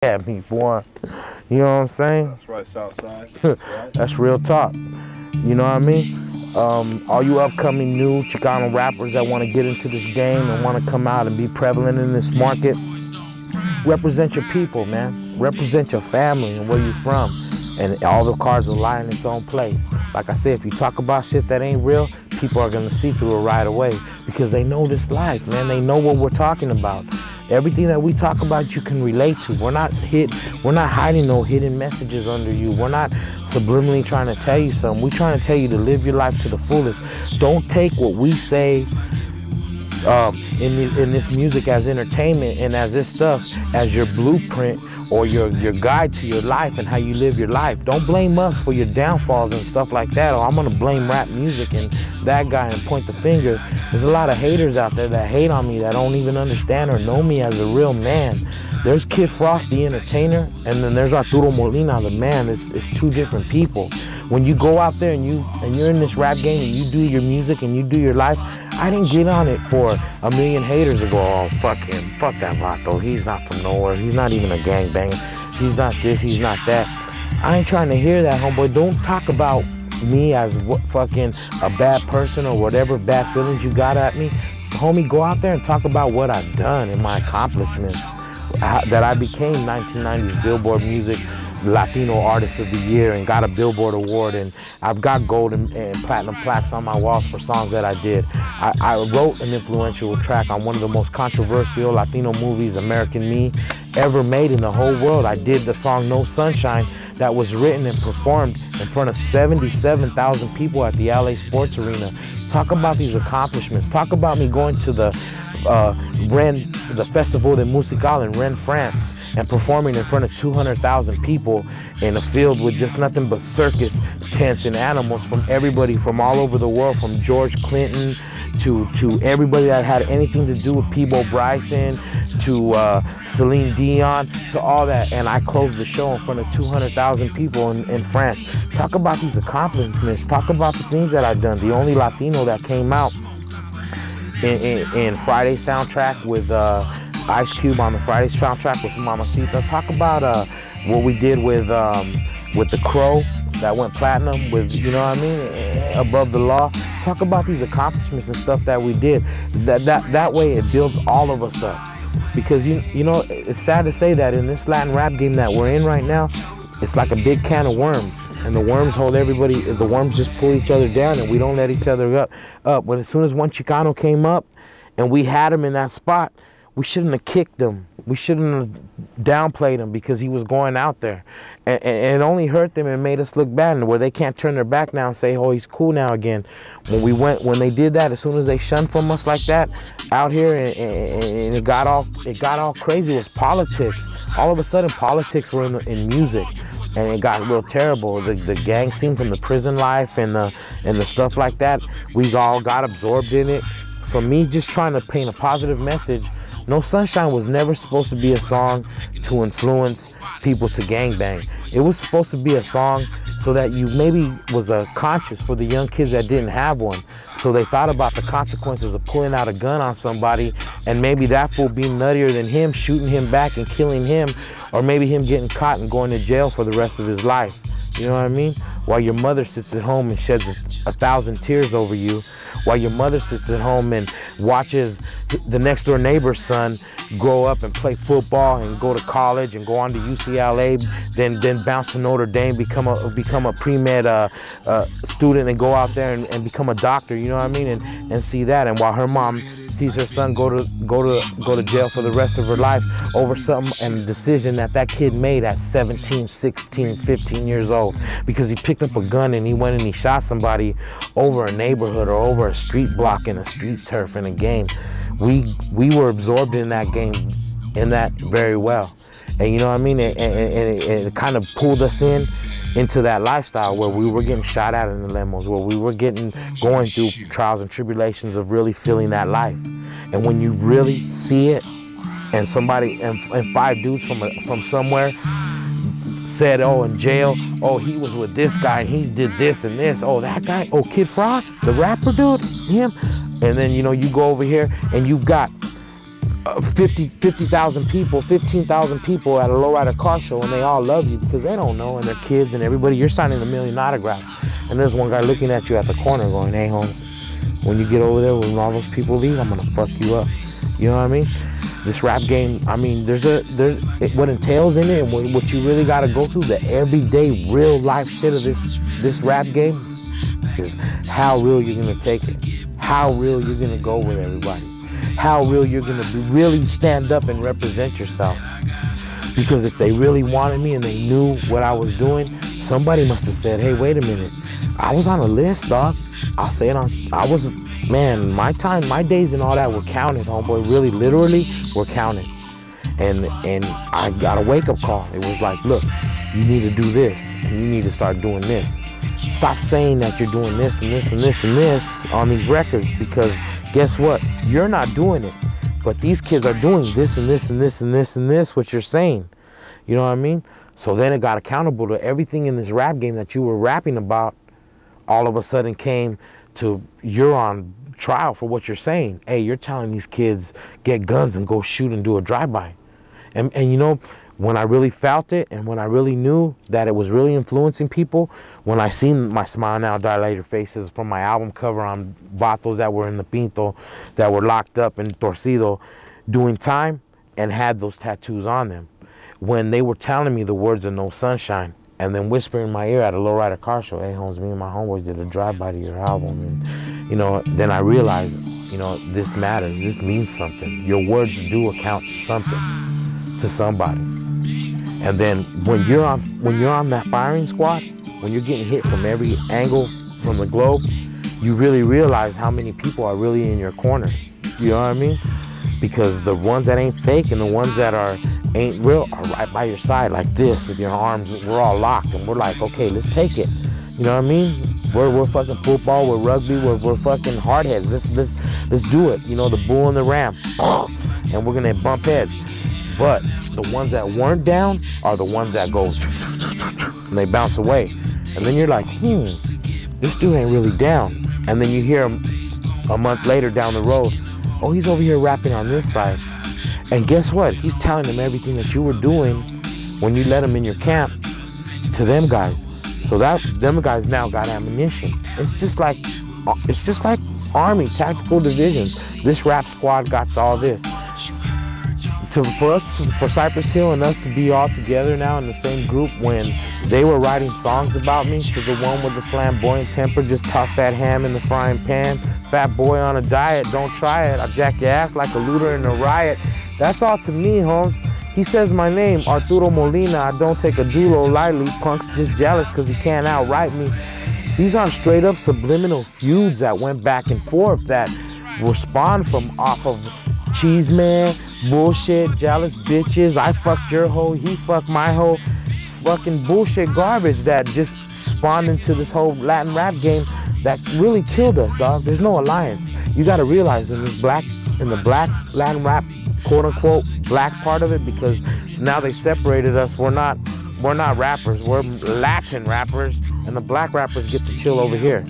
at me, boy. You know what I'm saying? That's right, Southside. That's right. That's real talk. You know what I mean? All you upcoming new Chicano rappers that want to get into this game and want to come out and be prevalent in this market, represent your people, man. Represent your family and where you're from. And all the cards will lie in its own place. Like I said, if you talk about shit that ain't real, people are gonna see through it right away because they know this life, man. They know what we're talking about. Everything that we talk about, you can relate to. We're not hiding no hidden messages under you. We're not subliminally trying to tell you something. We're trying to tell you to live your life to the fullest. Don't take what we say in this music as entertainment and as this stuff as your blueprint or your guide to your life and how you live your life. Don't blame us for your downfalls and stuff like that, or I'm gonna blame rap music and that guy and point the finger. There's a lot of haters out there that hate on me that don't even understand or know me as a real man. There's Kid Frost, the entertainer, and then there's Arturo Molina, the man. It's two different people. When you go out there and you're in this rap game and you do your music and you do your life, I didn't get on it for a million haters to go, oh, fuck him, fuck that Vato, he's not from nowhere, he's not even a gangbanger, he's not this, he's not that. I ain't trying to hear that, homeboy. Don't talk about me as what fucking a bad person or whatever bad feelings you got at me. Homie, go out there and talk about what I've done and my accomplishments. That I became 1990s Billboard Music Latino Artist of the Year and got a Billboard Award, and I've got gold and platinum plaques on my walls for songs that I did. I wrote an influential track on one of the most controversial Latino movies, American Me, ever made in the whole world. I did the song No Sunshine that was written and performed in front of 77,000 people at the LA Sports Arena. Talk about these accomplishments. Talk about me going to the Festival de Musical in Rennes, France, and performing in front of 200,000 people in a field with just nothing but circus tents and animals from everybody from all over the world, from George Clinton to everybody that had anything to do with Peabo Bryson, to Celine Dion, to all that. And I closed the show in front of 200,000 people in France. Talk about these accomplishments. Talk about the things that I've done. The only Latino that came out in Friday's soundtrack with Ice Cube on the Friday's soundtrack with Mamacita. Talk about what we did with The Crow that went platinum with, you know what I mean, Above the Law. Talk about these accomplishments and stuff that we did. That way it builds all of us up. Because you know, it's sad to say that in this Latin rap game that we're in right now, it's like a big can of worms, and the worms hold everybody. The worms just pull each other down, and we don't let each other up. But as soon as one Chicano came up, and we had him in that spot, we shouldn't have kicked him. We shouldn't have downplayed him because he was going out there, and it only hurt them and made us look bad. And where they can't turn their back now and say, "Oh, he's cool now again." When they did that, as soon as they shunned from us like that out here, and it got all crazy. It was politics. All of a sudden, politics were in music. And it got real terrible. The gang scene from the prison life and the stuff like that, we all got absorbed in it. For me, just trying to paint a positive message, No Sunshine was never supposed to be a song to influence people to gangbang. It was supposed to be a song so that you maybe was a conscious for the young kids that didn't have one. So they thought about the consequences of pulling out a gun on somebody, and maybe that fool being nuttier than him, shooting him back and killing him, or maybe him getting caught and going to jail for the rest of his life. You know what I mean? While your mother sits at home and sheds 1,000 tears over you, while your mother sits at home and watches the next door neighbor's son grow up and play football and go to college and go on to UCLA, then bounce to Notre Dame, become a pre-med student and go out there and become a doctor, you know what I mean? And see that. And while her mom sees her son go to jail for the rest of her life over something and a decision that kid made at 17, 16, 15 years old because he picked up a gun and he went and he shot somebody over a neighborhood or over a street block in a street turf in a game. We were absorbed in that game, in that very well. And you know what I mean? And it kind of pulled us into that lifestyle where we were getting shot at in the limos, where we were going through trials and tribulations of really feeling that life. And when you really see it, and somebody and 5 dudes from somewhere said, oh, in jail, oh, he was with this guy and he did this and this, oh, that guy, oh, Kid Frost, the rapper dude, him. And then, you know, you go over here and you got 50,000 people, 15,000 people at a lowrider car show, and they all love you because they don't know, and their kids and everybody. You're signing 1 million autographs, and there's one guy looking at you at the corner going, "Hey, Holmes, when you get over there, when all those people leave, I'm gonna fuck you up." You know what I mean? This rap game, I mean, what entails in it, and what you really gotta go through, the everyday, real life shit of this rap game is how real you're gonna take it, how real you're gonna go with everybody, how real you're gonna really stand up and represent yourself. Because if they really wanted me and they knew what I was doing, somebody must have said, "Hey, wait a minute, I was on a list, dog." I'll say it man, my days and all that were counted, homeboy, really, literally were counted. And I got a wake-up call. It was like, look, you need to do this, and you need to start doing this. Stop saying that you're doing this and this and this and this on these records, because guess what? You're not doing it, but these kids are doing this and this and this and this and this, what you're saying. You know what I mean? So then it got accountable to everything in this rap game that you were rapping about. All of a sudden came to, you're on trial for what you're saying. Hey, you're telling these kids, get guns and go shoot and do a drive-by. And you know, when I really felt it and when I really knew that it was really influencing people, when I seen my Smile Now, Die Later faces from my album cover on Vatos that were in the Pinto, that were locked up in Torcido doing time and had those tattoos on them, when they were telling me the words of No Sunshine, and then whispering in my ear at a lowrider car show, "Hey, Holmes, me and my homeboys did a drive-by to your album." And, you know, then I realized, you know, this matters. This means something. Your words do account to something, to somebody. And then when you're on that firing squad, when you're getting hit from every angle from the globe, you really realize how many people are really in your corner. You know what I mean? Because the ones that ain't fake and the ones that ain't real are right by your side like this with your arms. We're all locked and we're like, okay, let's take it. You know what I mean? We're fucking football, we're rugby, we're fucking hardheads. Let's do it. You know, the bull and the ram. And we're gonna bump heads. But the ones that weren't down are the ones that go and they bounce away. And then you're like, this dude ain't really down. And then you hear him a month later down the road, oh, he's over here rapping on this side. And guess what? He's telling them everything that you were doing when you let him in your camp to them guys. So that them guys now got ammunition. It's just like Army, tactical divisions. This rap squad got all this. For Cypress Hill and us to be all together now in the same group when they were writing songs about me, to the one with the flamboyant temper, just toss that ham in the frying pan, fat boy on a diet, don't try it, I'll jack your ass like a looter in a riot. That's all to me, Holmes. He says my name, Arturo Molina, I don't take a dulo lightly, punk's just jealous cause he can't outright me. These aren't straight up subliminal feuds that went back and forth that were spawned from off of cheese man, bullshit, jealous bitches, I fucked your hoe, he fucked my hoe, fucking bullshit garbage that just spawned into this whole Latin rap game that really killed us, dog. There's no alliance. You gotta realize in the black Latin rap, quote unquote, black part of it, because now they separated us. We're not rappers, we're Latin rappers, and the black rappers get to chill over here.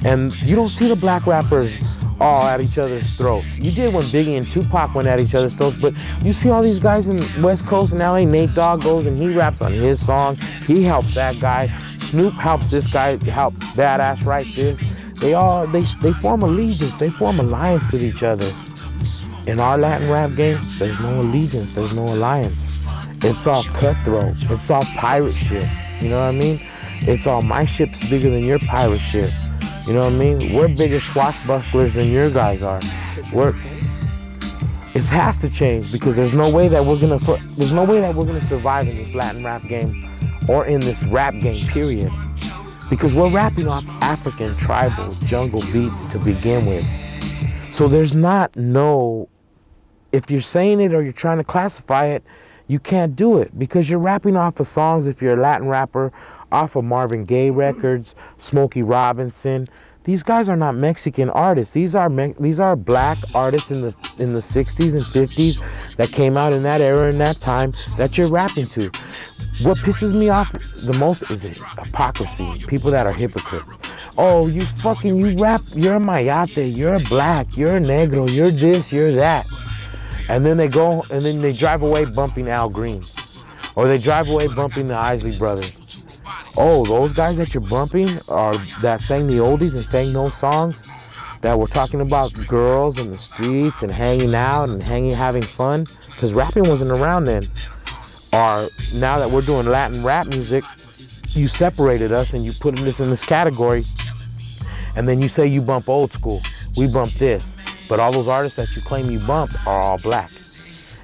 And you don't see the black rappers all at each other's throats. You did when Biggie and Tupac went at each other's throats, but you see all these guys in West Coast and LA, Nate Dogg goes and he raps on his song, he helps that guy, Snoop helps this guy, help Badass write this. They form allegiance, they form alliance with each other. In our Latin rap games, there's no allegiance, there's no alliance. It's all cutthroat, it's all pirate shit, you know what I mean? It's all my ship's bigger than your pirate ship. You know what I mean? We're bigger swashbucklers than your guys are. It has to change because there's no way that we're gonna survive in this Latin rap game or in this rap game, period. Because we're rapping off African tribal jungle beats to begin with. So there's if you're saying it or you're trying to classify it, you can't do it because you're rapping off of songs, if you're a Latin rapper, off of Marvin Gaye records, Smokey Robinson. These guys are not Mexican artists. These are black artists in the 60s and 50s that came out in that era and that time that you're rapping to. What pisses me off the most is hypocrisy. People that are hypocrites. Oh, you rap, you're a mayate, you're a black, you're a negro, you're this, you're that. And then they go, and then they drive away bumping Al Green. Or they drive away bumping the Isley Brothers. Oh, those guys that you're bumping are that sang the oldies and sang those songs that were talking about girls in the streets and hanging out and having fun, because rapping wasn't around then. Or now that we're doing Latin rap music, you separated us and you put us in this category, and then you say you bump old school, we bump this, but all those artists that you claim you bump are all black.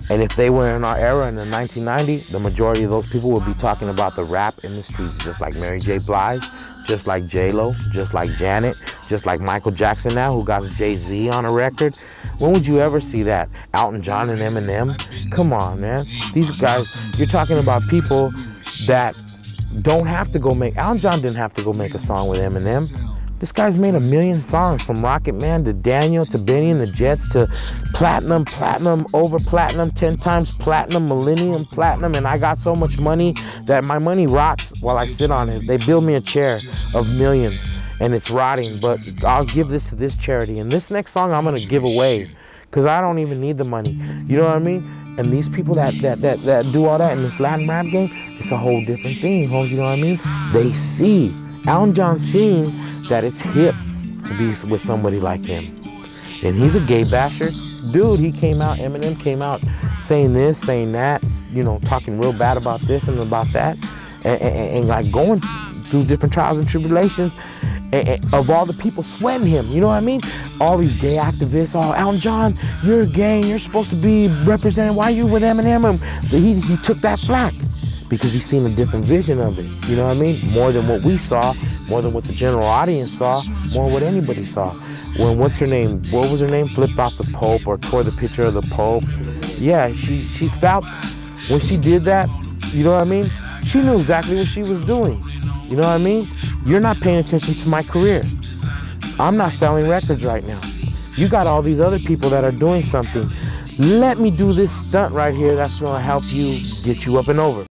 And if they were in our era in the 1990, the majority of those people would be talking about the rap in the streets, just like Mary J. Blige, just like J-Lo, just like Janet, just like Michael Jackson now, who got Jay-Z on a record. When would you ever see that? Elton John and Eminem? Come on, man. These guys, you're talking about people that don't have to go make, Elton John didn't have to go make a song with Eminem. This guy's made 1 million songs, from Rocket Man to Daniel to Benny and the Jets to platinum, platinum, over platinum, 10 times platinum, millennium platinum, and I got so much money that my money rots while I sit on it. They build me a chair of millions and it's rotting, but I'll give this to this charity. And this next song I'm gonna give away because I don't even need the money. You know what I mean? And these people that do all that in this Latin rap game, it's a whole different thing, Holmes, you know what I mean? They see, Elton John seeing that it's hip to be with somebody like him. And he's a gay basher. Dude, he came out, Eminem came out saying this, saying that, you know, talking real bad about this and about that, and like going through different trials and tribulations of all the people sweating him, you know what I mean? All these gay activists, oh, Elton John, you're gay and you're supposed to be representing, why are you with Eminem? He took that flack because he's seen a different vision of it, you know what I mean? More than what we saw, more than what the general audience saw, more than what anybody saw. When, what was her name, flipped off the Pope or tore the picture of the Pope. Yeah, she felt, when she did that, you know what I mean? She knew exactly what she was doing, you know what I mean? You're not paying attention to my career. I'm not selling records right now. You got all these other people that are doing something. Let me do this stunt right here that's gonna help you get you up and over.